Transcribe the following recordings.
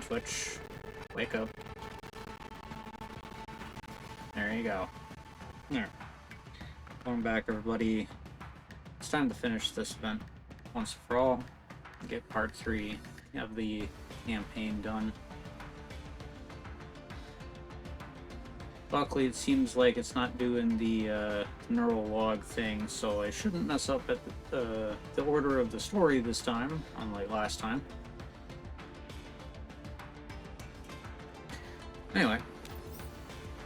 on, Twitch. Wake up. There you go. There. Welcome back, everybody. It's time to finish this event once and for all. Get part 3 of the campaign done. Luckily, it seems like it's not doing the neural log thing, so I shouldn't mess up at the order of the story this time, unlike last time. Anyway,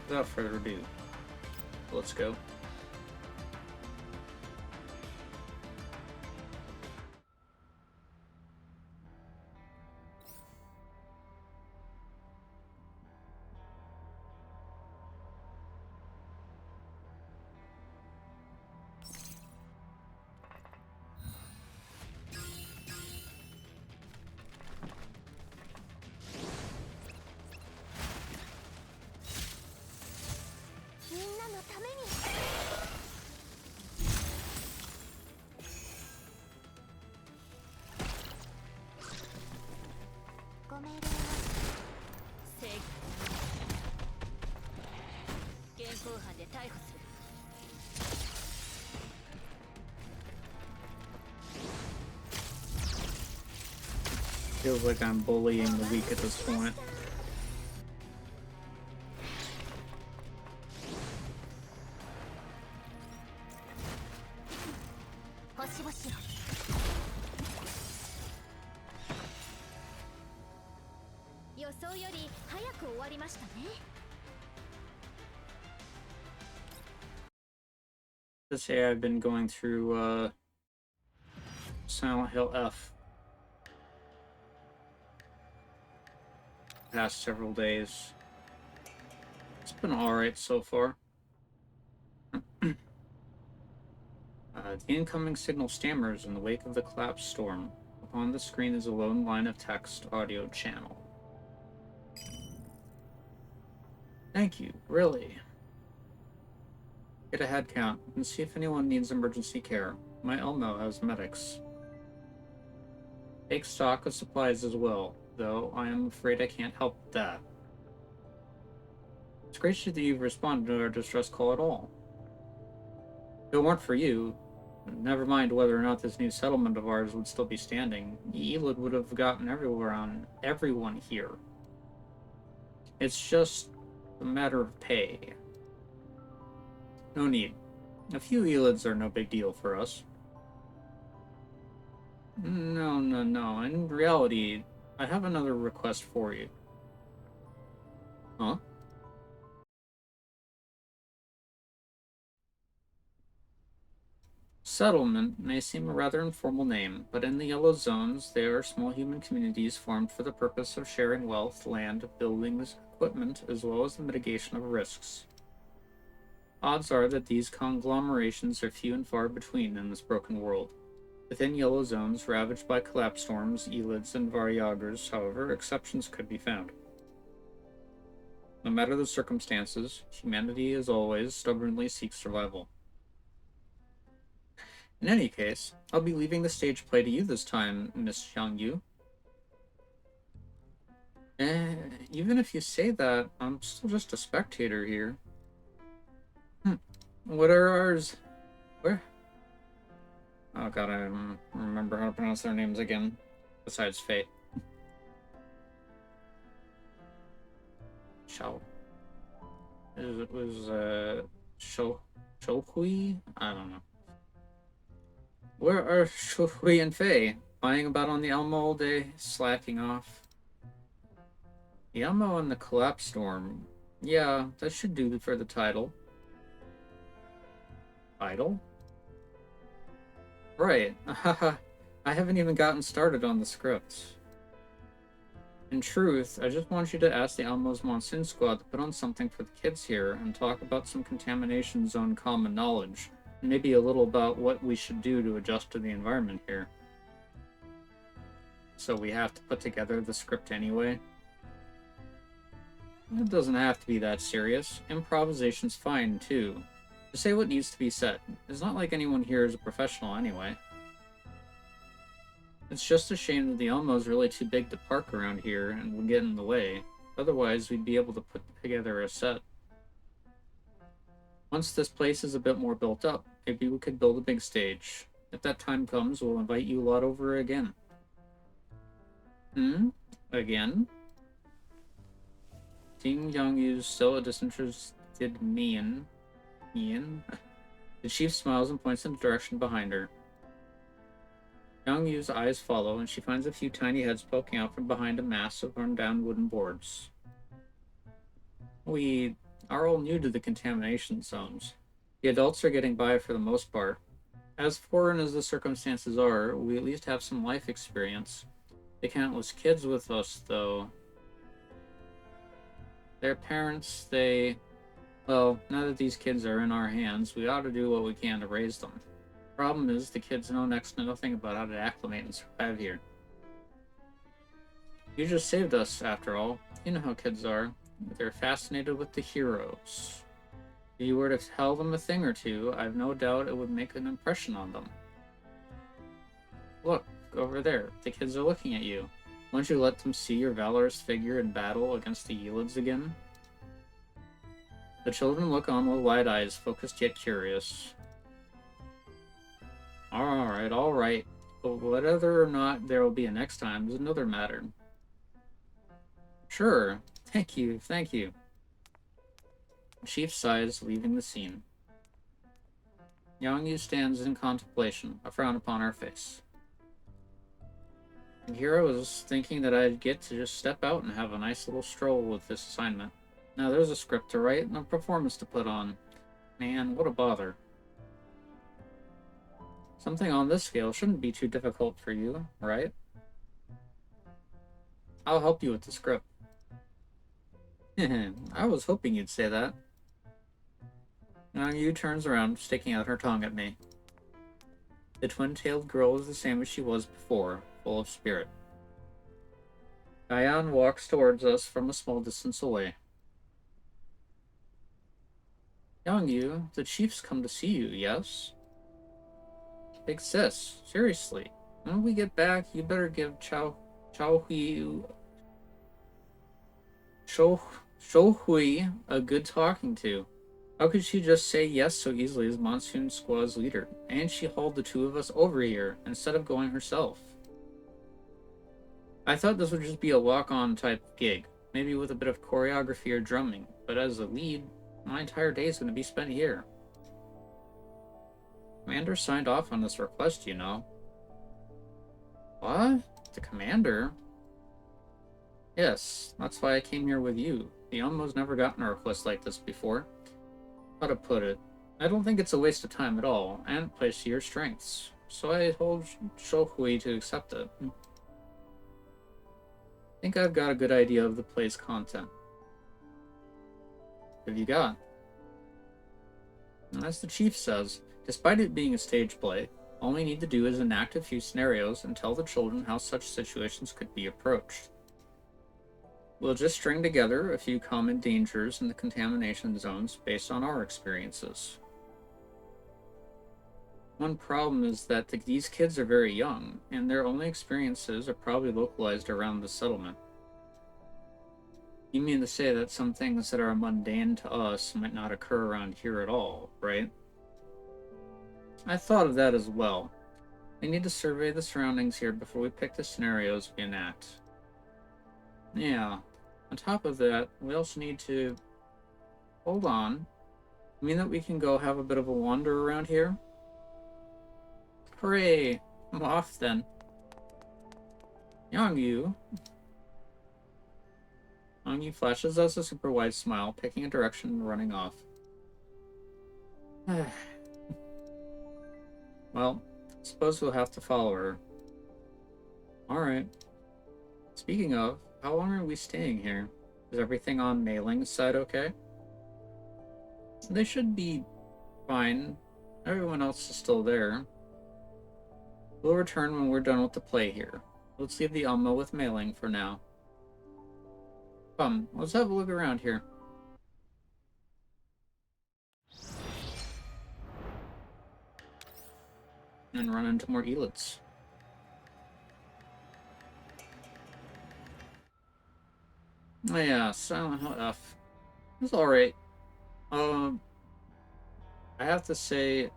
without further ado, let's go. Feels like I'm bullying the weak at this point. To say I've been going through Silent Hill F past several days. It's been alright so far. The incoming signal stammers in the wake of the collapse storm. Upon the screen is a lone line of text audio channel. Thank you, really. Get a head count and see if anyone needs emergency care. My Elmo has medics. Take stock of supplies as well, though I am afraid I can't help with that. It's great that you've responded to our distress call at all. If it weren't for you, never mind whether or not this new settlement of ours would still be standing, Elid would have gotten everyone here. It's just a matter of pay. No need. A few Elids are no big deal for us. No. In reality, I have another request for you. Huh? Settlement may seem a rather informal name, but in the Yellow Zones, they are small human communities formed for the purpose of sharing wealth, land, buildings, equipment, as well as the mitigation of risks. Odds are that these conglomerations are few and far between in this broken world. Within Yellow Zones ravaged by collapse storms, Elids, and Varyagers, however, exceptions could be found. No matter the circumstances, humanity, as always, stubbornly seeks survival. In any case, I'll be leaving the stage play to you this time, Miss Xiangyu. Even if you say that, I'm still just a spectator here. What are ours? Where? Oh god, I don't remember how to pronounce their names again, besides Fate. Shao. It was, Shohui? I don't know. Where are Shohui and Fei? Lying about on the Elmo all day, slacking off. The Elmo and the collapse storm. Yeah, that should do for the title. Title? Right. I haven't even gotten started on the script. In truth, I just want you to ask the Elmo's Monsoon Squad to put on something for the kids here and talk about some contamination zone common knowledge, and maybe a little about what we should do to adjust to the environment here. So we have to put together the script anyway? It doesn't have to be that serious. Improvisation's fine, too. Just say what needs to be said. It's not like anyone here is a professional anyway. It's just a shame that the Elmo's really too big to park around here and would get in the way. Otherwise, we'd be able to put together a set. Once this place is a bit more built up, maybe we could build a big stage. If that time comes, we'll invite you lot over again. Hmm? Again? Seeing Young-Yu's still a disinterested mien, the chief smiles and points in the direction behind her. Young-Yu's eyes follow, and she finds a few tiny heads poking out from behind a mass of run-down wooden boards. We are all new to the contamination zones. The adults are getting by for the most part. As foreign as the circumstances are, we at least have some life experience. The countless kids with us, though. Their parents, well, now that these kids are in our hands, we ought to do what we can to raise them. Problem is, the kids know next to nothing about how to acclimate and survive here. You just saved us, after all. You know how kids are. They're fascinated with the heroes. If you were to tell them a thing or two, I've no doubt it would make an impression on them. Look, over there. The kids are looking at you. Won't you let them see your valorous figure in battle against the Elids again? The children look on with wide eyes, focused yet curious. Alright. But whether or not there will be a next time is another matter. Sure. Thank you. The chief sighs, leaving the scene. Yang Yu stands in contemplation, a frown upon her face. And here I was thinking that I'd get to just step out and have a nice little stroll with this assignment. Now there's a script to write and a performance to put on. Man, what a bother. Something on this scale shouldn't be too difficult for you, right? I'll help you with the script. I was hoping you'd say that. Yang Yu turns around, sticking out her tongue at me. The twin-tailed girl is the same as she was before, full of spirit. Diane walks towards us from a small distance away. Yang Yu, the chief's come to see you, yes? Big sis, seriously. When we get back, you better give Shou Hui a good talking to. How could she just say yes so easily as Monsoon Squaw's leader? And she hauled the two of us over here, instead of going herself. I thought this would just be a walk-on type gig, maybe with a bit of choreography or drumming, but as a lead, my entire day is going to be spent here. Commander signed off on this request, you know. What? The commander? Yes, that's why I came here with you. The Elmo's never gotten a request like this before. How to put it? I don't think it's a waste of time at all, and it plays to your strengths. So I told Shouhui to accept it. I think I've got a good idea of the play's content. What have you got? As the chief says, despite it being a stage play, all we need to do is enact a few scenarios and tell the children how such situations could be approached. We'll just string together a few common dangers in the contamination zones based on our experiences. One problem is that these kids are very young, and their only experiences are probably localized around the settlement. You mean to say that some things that are mundane to us might not occur around here at all, right? I thought of that as well. We need to survey the surroundings here before we pick the scenarios we enact. Yeah. On top of that, we also need to... Hold on. You mean that we can go have a bit of a wander around here? Hooray! I'm off then. Yang Yu flashes us a super wide smile, picking a direction and running off. Well, suppose we'll have to follow her. Alright. Speaking of, how long are we staying here? Is everything on Mailing's side okay? They should be fine. Everyone else is still there. We'll return when we're done with the play here. Let's leave the Elmo with Mailing for now. Come, let's have a look around here. And run into more Elids. Oh yeah, Silent Hill F. It's alright. Um, I have to say,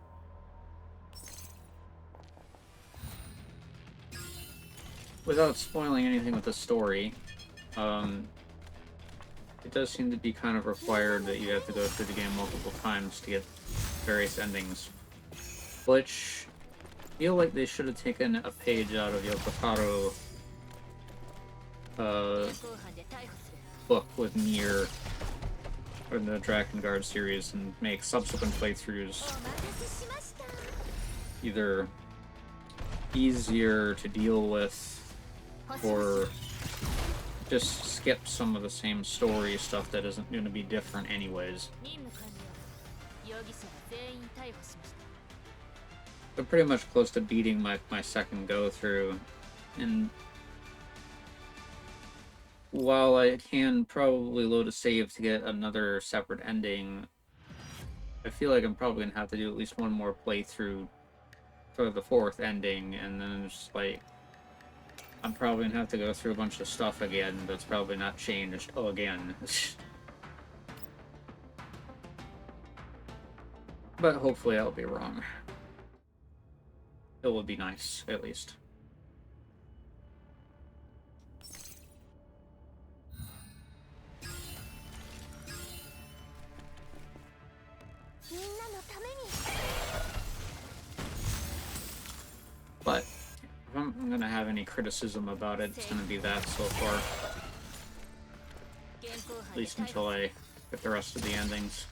without spoiling anything with the story, um, it does seem to be kind of required that you have to go through the game multiple times to get various endings, which I feel like they should have taken a page out of Yoko Taro, book with Nier or the Drakengard series and make subsequent playthroughs either easier to deal with or just skip some of the same story stuff that isn't going to be different anyways. I'm pretty much close to beating my second go through, and while I can probably load a save to get another separate ending, I feel like I'm probably gonna have to do at least one more playthrough for the fourth ending, and then it's like I'm probably gonna have to go through a bunch of stuff again that's probably not changed again. But hopefully I'll be wrong. It would be nice, at least. But if I'm gonna have any criticism about it, it's gonna be that so far. At least until I get the rest of the endings.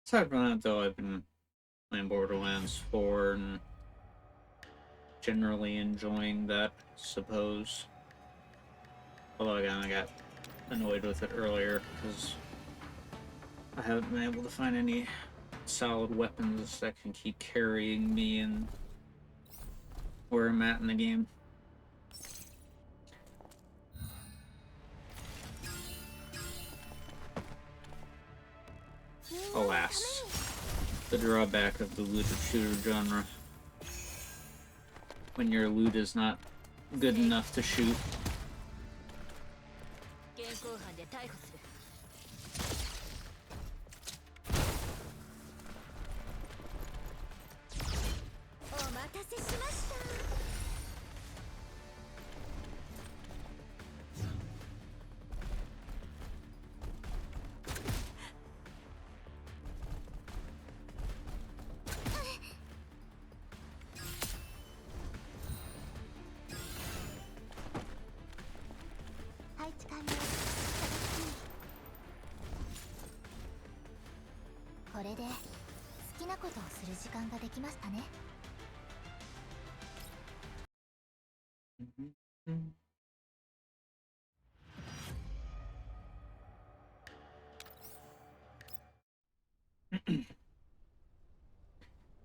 Aside from that, though, I've been playing Borderlands 4 and generally enjoying that, I suppose. Although again, I got annoyed with it earlier because I haven't been able to find any solid weapons that can keep carrying me and where I'm at in the game. Alas, the drawback of the looted shooter genre. When your loot is not good enough to shoot.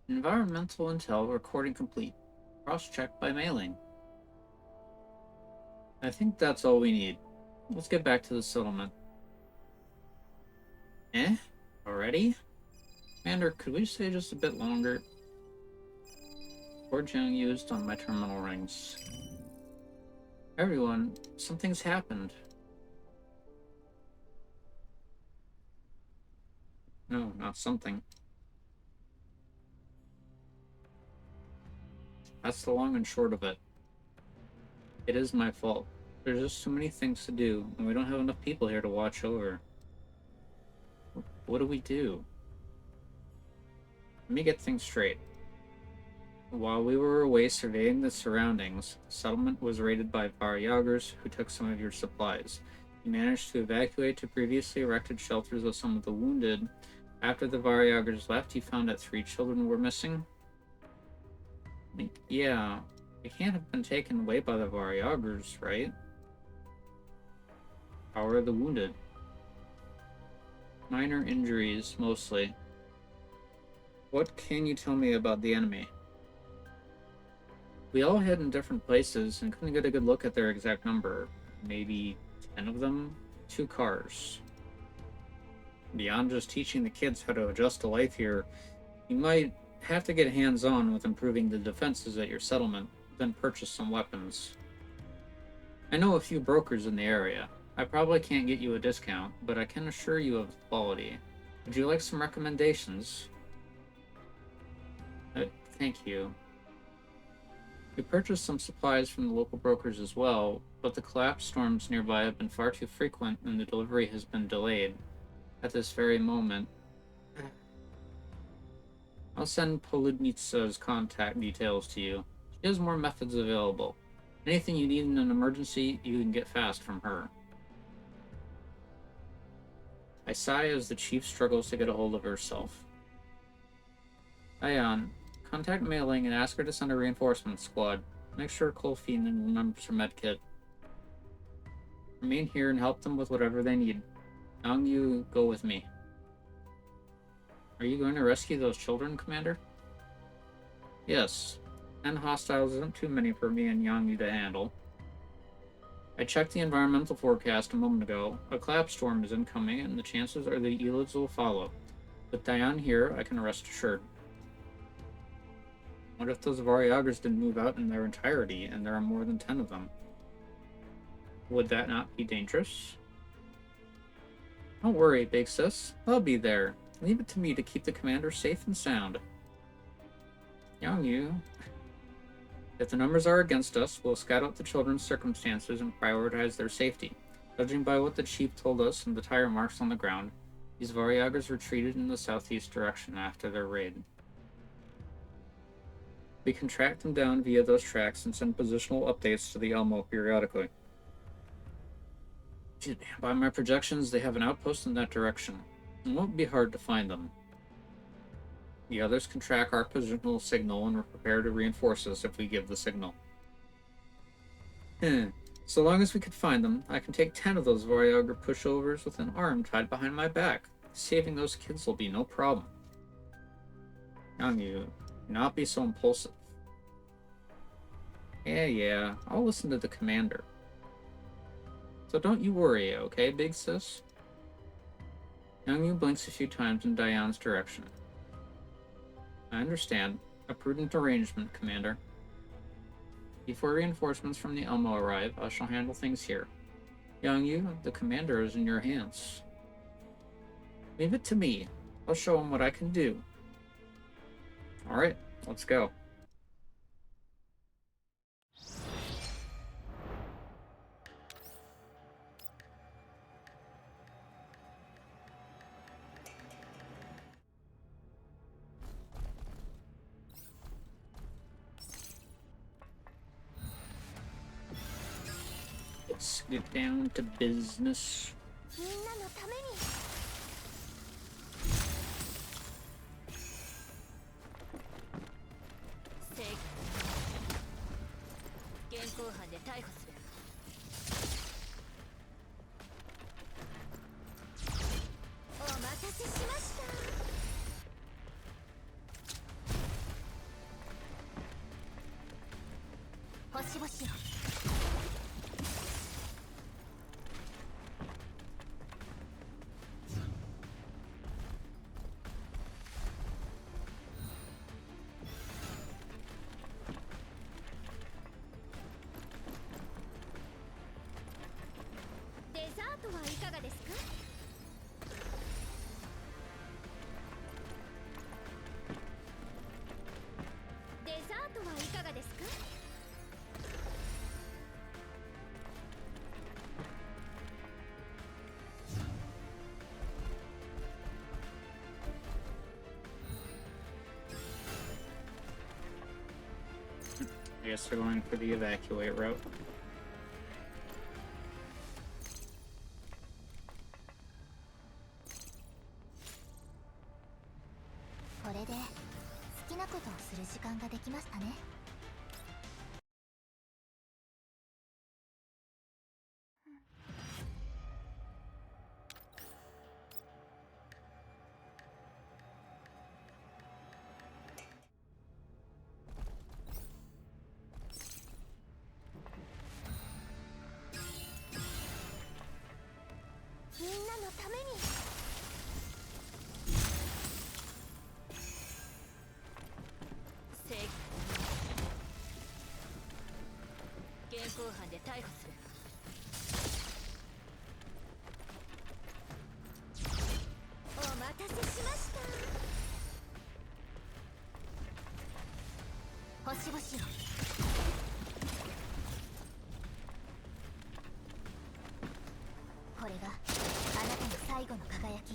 Environmental intel recording complete. Cross-check by mailing. I think that's all we need. Let's get back to the settlement. Already? Commander, could we stay just a bit longer? Forging used on my terminal rings. Everyone, something's happened. No, not something. That's the long and short of it. It is my fault. There's just too many things to do, and we don't have enough people here to watch over. What do we do? Let me get things straight. While we were away surveying the surroundings, the settlement was raided by Varyagers who took some of your supplies. You managed to evacuate to previously erected shelters with some of the wounded. After the Varyagers left, you found that 3 children were missing. Yeah, they can't have been taken away by the Varyagers, right? How are the wounded? Minor injuries, mostly. What can you tell me about the enemy? We all hid in different places and couldn't get a good look at their exact number. Maybe 10 of them? 2 cars. Beyond just teaching the kids how to adjust to life here, you might have to get hands-on with improving the defenses at your settlement, then purchase some weapons. I know a few brokers in the area. I probably can't get you a discount, but I can assure you of quality. Would you like some recommendations? Thank you. We purchased some supplies from the local brokers as well, but the collapse storms nearby have been far too frequent and the delivery has been delayed. At this very moment, I'll send Poludnitsa's contact details to you. She has more methods available. Anything you need in an emergency, you can get fast from her. I sigh as the chief struggles to get a hold of herself. Ion, contact Mailing and ask her to send a reinforcement squad. Make sure Colfine remembers her medkit. Remain here and help them with whatever they need. Yang Yu, go with me. Are you going to rescue those children, Commander? Yes. 10 hostiles isn't too many for me and Yang Yu to handle. I checked the environmental forecast a moment ago. A collapse storm is incoming, and the chances are the Elids will follow. With Diane here, I can rest assured. What if those Varyagers didn't move out in their entirety, and there are more than 10 of them? Would that not be dangerous? Don't worry, big sis. I'll be there. Leave it to me to keep the commander safe and sound. Yang Yu. If the numbers are against us, we'll scout out the children's circumstances and prioritize their safety. Judging by what the chief told us and the tire marks on the ground, these Varyagers retreated in the southeast direction after their raid. We can track them down via those tracks and send positional updates to the Elmo periodically. By my projections, they have an outpost in that direction. It won't be hard to find them. The others can track our positional signal and are prepared to reinforce us if we give the signal. So long as we can find them, I can take 10 of those Varyager pushovers with an arm tied behind my back. Saving those kids will be no problem. Yang Yu, not be so impulsive. Yeah, I'll listen to the commander. So don't you worry, okay, big sis? Yang Yu blinks a few times in Diane's direction. I understand. A prudent arrangement, Commander. Before reinforcements from the Elmo arrive, I shall handle things here. Yang Yu, the commander is in your hands. Leave it to me. I'll show him what I can do. Alright, let's go. Let's get down to business. I guess they're going for the evacuate route. これで好きなことをする時間ができましたね。みんなのために。正義。現行犯で逮捕する。お待たせしました。星々よ。これがあなたの最後の輝き。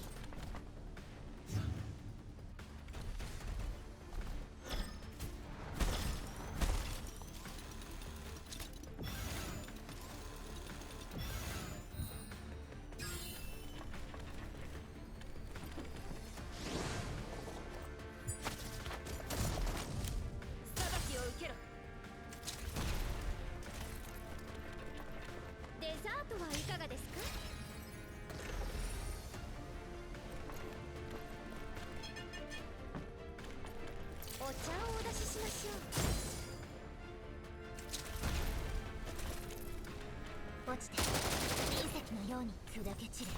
裁きを受けろ。デザートはいかがですか？お茶をお出ししましょう。落ちて隕石のように砕け散る。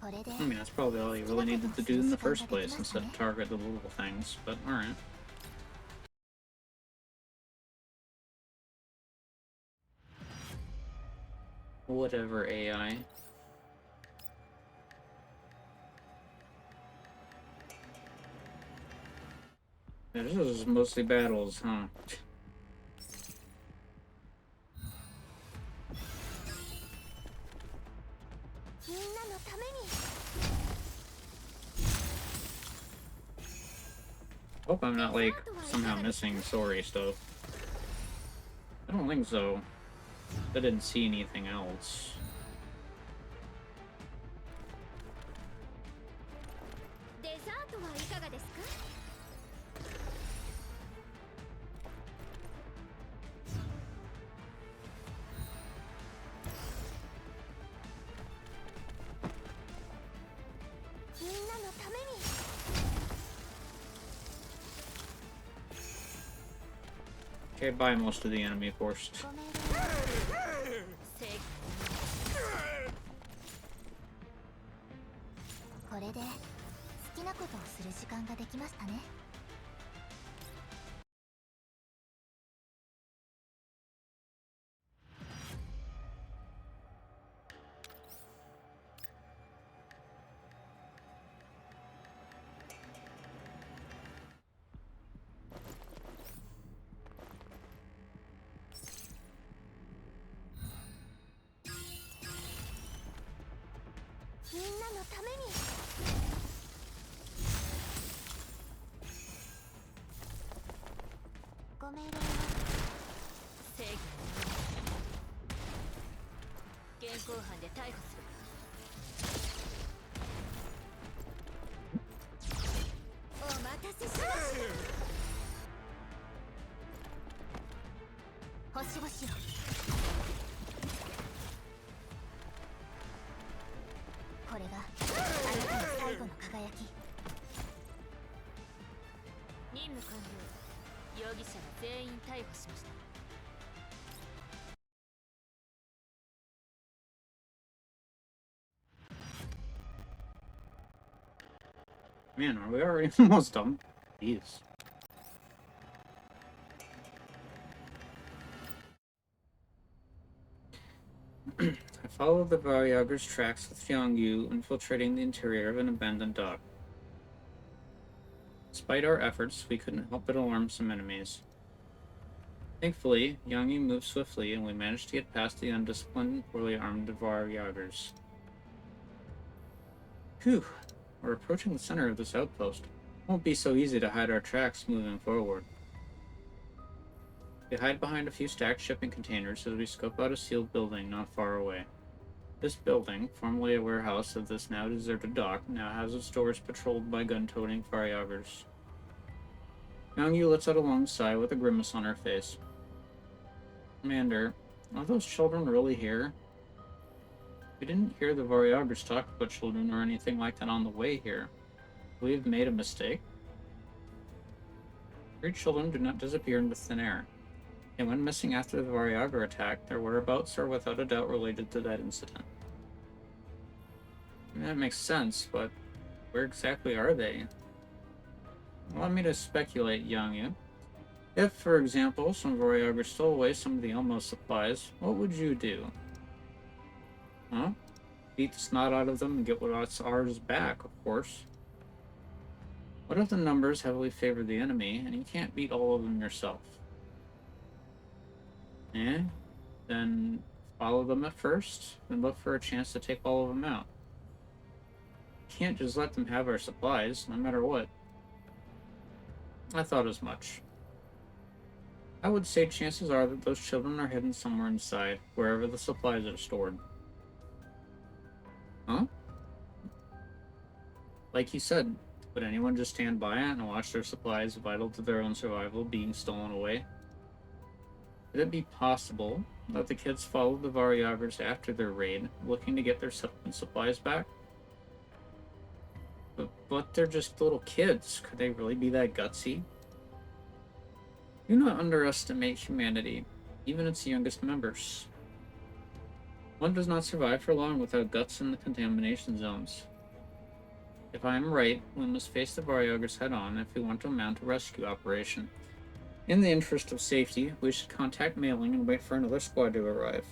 これで I mean, that's probably all you really needed to do in the first place instead of target the little things, but alright. Whatever, AI. Yeah, this is mostly battles, huh? みんなのために。 Hope I'm not, like, somehow missing story stuff. I don't think so. I didn't see anything else. デザートはいかがですか？みんなのために。 Okay, buy most of the enemy first. ご命令。正義。これで好きなことをする時間ができましたね。 みんなのために。ご命令は正義。現行犯で逮捕する。お待たせしました。星々よ。これがあなたの最後の輝き。任務完了。容疑者は全員逮捕しました。 Man, are we already almost done? Jeez. I followed the Varyager's tracks with Xiangyu, infiltrating the interior of an abandoned dock. Despite our efforts, we couldn't help but alarm some enemies. Thankfully, Xiangyu moved swiftly, and we managed to get past the undisciplined, poorly armed Varyagers. Phew! We're approaching the center of this outpost. It won't be so easy to hide our tracks moving forward. We hide behind a few stacked shipping containers as we scope out a sealed building not far away. This building, formerly a warehouse of this now deserted dock, now has its doors patrolled by gun-toting Faryagers. Youngyu lets out a long sigh with a grimace on her face. Commander, are those children really here? We didn't hear the Varyagers talk about children or anything like that on the way here. We've made a mistake. 3 children do not disappear into thin air. They went missing after the Varyagar attack. Their whereabouts are without a doubt related to that incident. I mean, that makes sense, but where exactly are they? Allow me to speculate, Yangyu. If, for example, some Varyagar stole away some of the Elmo supplies, what would you do? Huh? Beat the snot out of them and get what's ours back, of course. What if the numbers heavily favor the enemy, and you can't beat all of them yourself? Then follow them at first, and look for a chance to take all of them out. You can't just let them have our supplies, no matter what. I thought as much. I would say chances are that those children are hidden somewhere inside, wherever the supplies are stored. Huh? Like you said, would anyone just stand by it and watch their supplies vital to their own survival being stolen away? Could it be possible that the kids followed the Varyagers after their raid, looking to get their supplies back? But they're just little kids. Could they really be that gutsy? Do not underestimate humanity, even its youngest members. One does not survive for long without guts in the contamination zones. If I am right, we must face the Varyagers head-on if we want to mount a rescue operation. In the interest of safety, we should contact mailing and wait for another squad to arrive.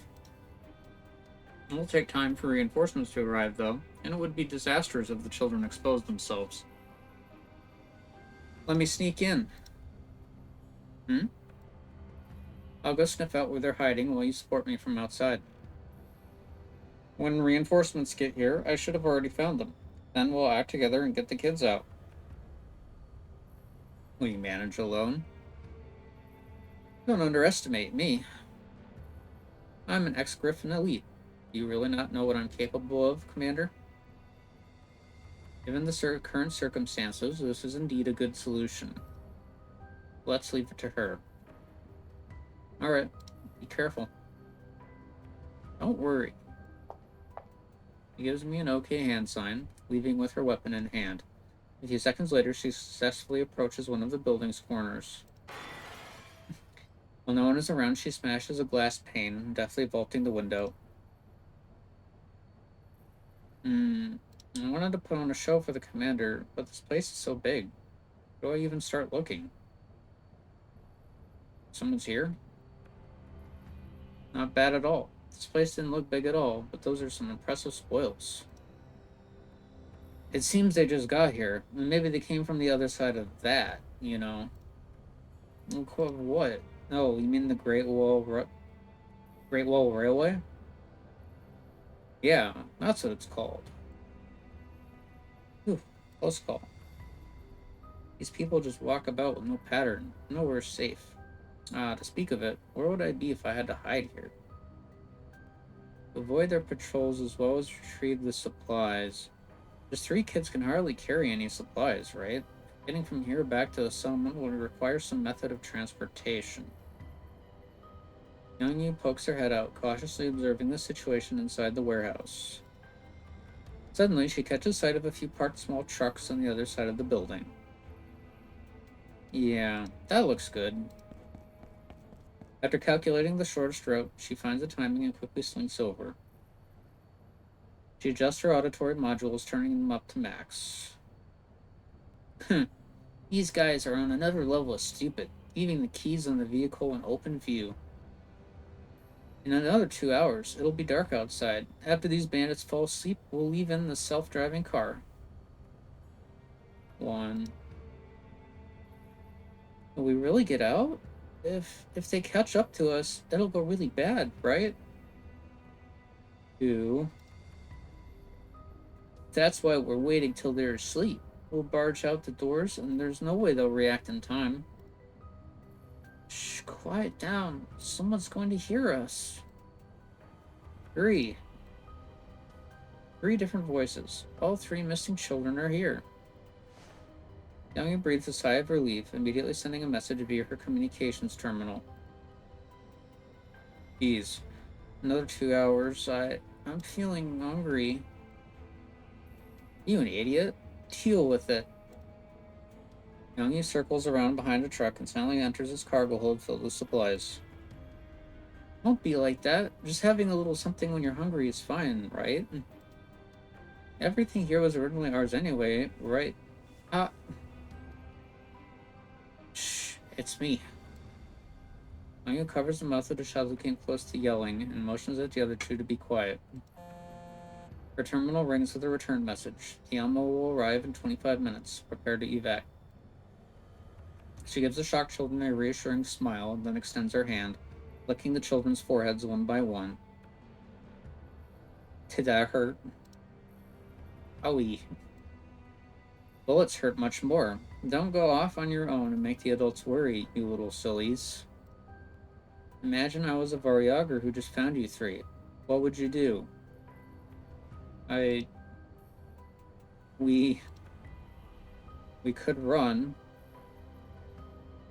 It will take time for reinforcements to arrive, though, and it would be disastrous if the children exposed themselves. Let me sneak in. I'll go sniff out where they're hiding while you support me from outside. When reinforcements get here, I should have already found them. Then we'll act together and get the kids out. Will you manage alone? Don't underestimate me. I'm an ex-Griffin elite. Do you really not know what I'm capable of, Commander? Given the current circumstances, this is indeed a good solution. Let's leave it to her. Alright, be careful. Don't worry. She gives me an okay hand sign, leaving with her weapon in hand. A few seconds later, she successfully approaches one of the building's corners. While no one is around, she smashes a glass pane, deftly vaulting the window. I wanted to put on a show for the commander, but this place is so big. Where do I even start looking? Someone's here? Not bad at all. This place didn't look big at all, but those are some impressive spoils. It seems they just got here, and maybe they came from the other side of that, you know. What? Oh, you mean the Great Wall Railway? Yeah, that's what it's called. Whew, close call. These people just walk about with no pattern, nowhere safe. To speak of it, where would I be if I had to hide here? To avoid their patrols as well as retrieve the supplies. Just 3 kids can hardly carry any supplies, right? Getting from here back to the settlement will require some method of transportation. Youngyu pokes her head out, cautiously observing the situation inside the warehouse. Suddenly, she catches sight of a few parked small trucks on the other side of the building. Yeah, that looks good. After calculating the shortest route, she finds the timing and quickly slinks over. She adjusts her auditory modules, turning them up to max. These guys are on another level of stupid, leaving the keys on the vehicle in open view. In another 2 hours, it'll be dark outside. After these bandits fall asleep, we'll leave in the self-driving car. 1. Will we really get out? If they catch up to us, that'll go really bad, right? 2. That's why we're waiting till they're asleep. We'll barge out the doors, and there's no way th'll react in time. Shh, quiet down. Someone's going to hear us. Three different voices. All three missing children are here. Youngie breathed a sigh of relief, immediately sending a message via her communications terminal. Geez, another 2 hours. I'm feeling hungry. You an idiot? Deal with it. Youngie circles around behind a truck and silently enters its cargo hold filled with supplies. Don't be like that. Just having a little something when you're hungry is fine, right? Everything here was originally ours anyway, right? Shh, it's me. Youngie covers the mouth of the child who came close to yelling and motions at the other two to be quiet. Her terminal rings with a return message. The Elmo will arrive in 25 minutes. Prepare to evac. She gives the shocked children a reassuring smile, then extends her hand, licking the children's foreheads one by one. Did that hurt? Owie. Bullets hurt much more. Don't go off on your own and make the adults worry, you little sillies. Imagine I was a Varyager who just found you three. What would you do? We could run.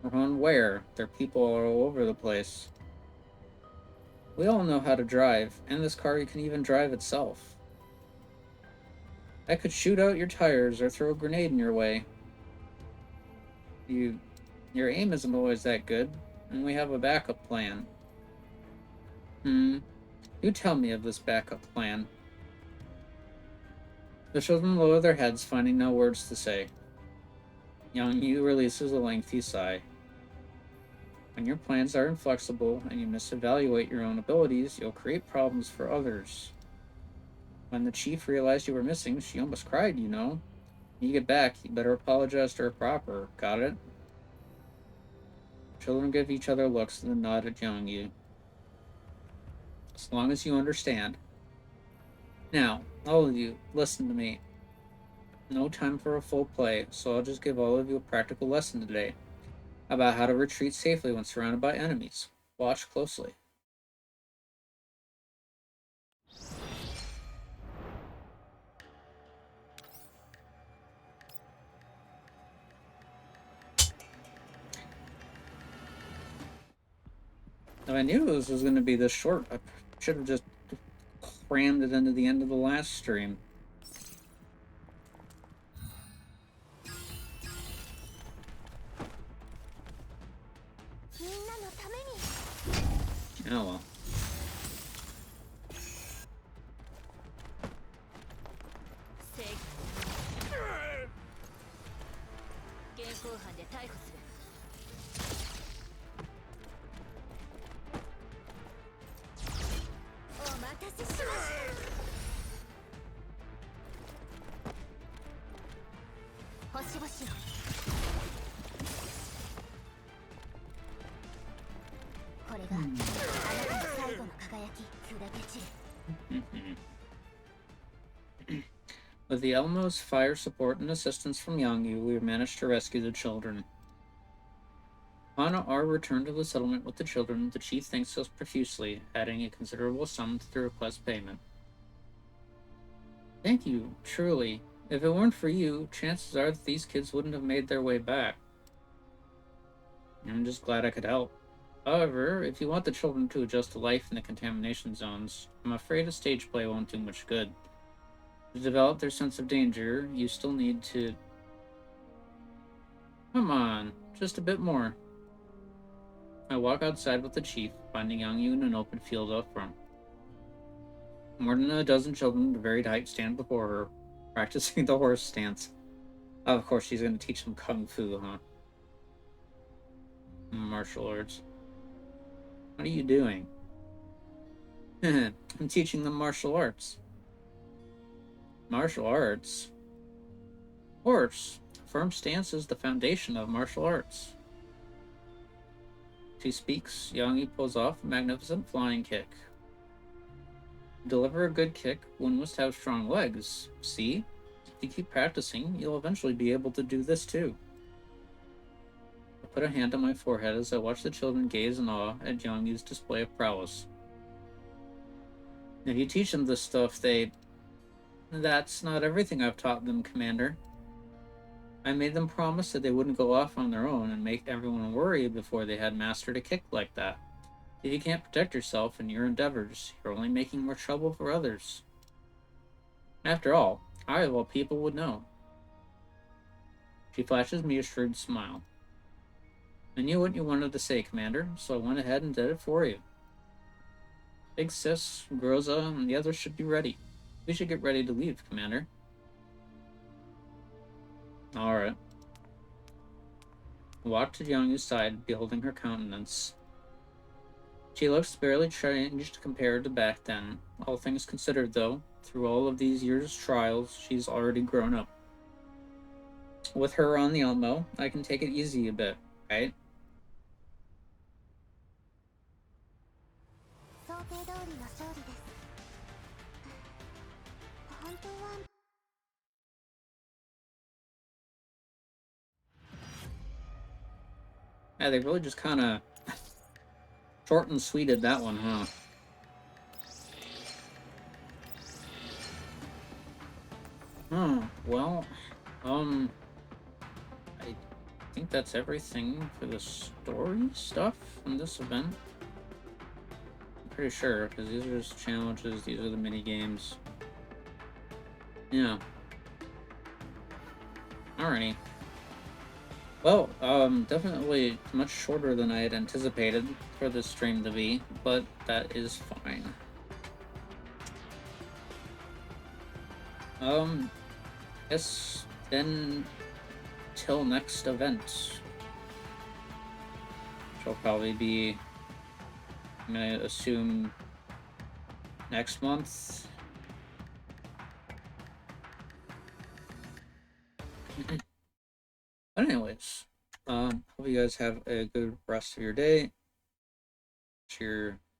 Run where? There are people all over the place. We all know how to drive, and this car can even drive itself. I could shoot out your tires or throw a grenade in your way. Your aim isn't always that good, and we have a backup plan. You tell me of this backup plan. The children lower their heads, finding no words to say. Youngie releases a lengthy sigh. When your plans are inflexible and you misevaluate your own abilities, you'll create problems for others. When the chief realized you were missing, she almost cried, you know. When you get back, you better apologize to her proper. Got it? Children give each other looks and then nod at Youngie. As long as you understand. Now, all of you, listen to me. No time for a full play, so I'll just give all of you a practical lesson today about how to retreat safely when surrounded by enemies. Watch closely. If I knew this was going to be this short, I should have just crammed it into the end of the last stream. Oh well. With the Elmo's fire support and assistance from Youngie, we managed to rescue the children. Upon our return to the settlement with the children, the chief thanks us profusely, adding a considerable sum to the request payment. Thank you, truly. If it weren't for you, chances are that these kids wouldn't have made their way back. I'm just glad I could help. However, if you want the children to adjust to life in the contamination zones, I'm afraid a stage play won't do much good. To develop their sense of danger, you still need to... Come on, just a bit more. I walk outside with the chief, finding Youngie in an open field out front. More than a dozen children of varied height stand before her, practicing the horse stance. Of course, she's going to teach them kung fu, huh? Martial arts. What are you doing? I'm teaching them martial arts. Martial arts? Of course. Firm stance is the foundation of martial arts. She speaks, Youngie pulls off a magnificent flying kick. To deliver a good kick, one must have strong legs. See? If you keep practicing, you'll eventually be able to do this too. put a hand on my forehead as I watched the children gaze in awe at Yongyu's display of prowess. If you teach them this stuff, That's not everything I've taught them, Commander. I made them promise that they wouldn't go off on their own and make everyone worry before they had mastered a kick like that. If you can't protect yourself in your endeavors, you're only making more trouble for others. After all, I of all people would know. She flashes me a shrewd smile. I knew what you wanted to say, Commander, so I went ahead and did it for you. Big Sis, Groza, and the others should be ready. We should get ready to leave, Commander. Alright. I walked to Jiangyu's side, beholding her countenance. She looks barely changed compared to back then. All things considered, though, through all of these years' trials, she's already grown up. With her on the Elmo, I can take it easy a bit, right? 想定通りの勝利です。本当は Yeah, they really just kind of short and sweeted that one, huh? Well, I think that's everything for the story stuff in this event. I'm pretty sure, because these are just challenges, these are the mini games. Yeah. Alrighty. Well, definitely much shorter than I had anticipated for this stream to be, but that is fine. Guess then till next event, which will probably be, I'm gonna assume, next month. But anyways, hope you guys have a good rest of your day. Cheer.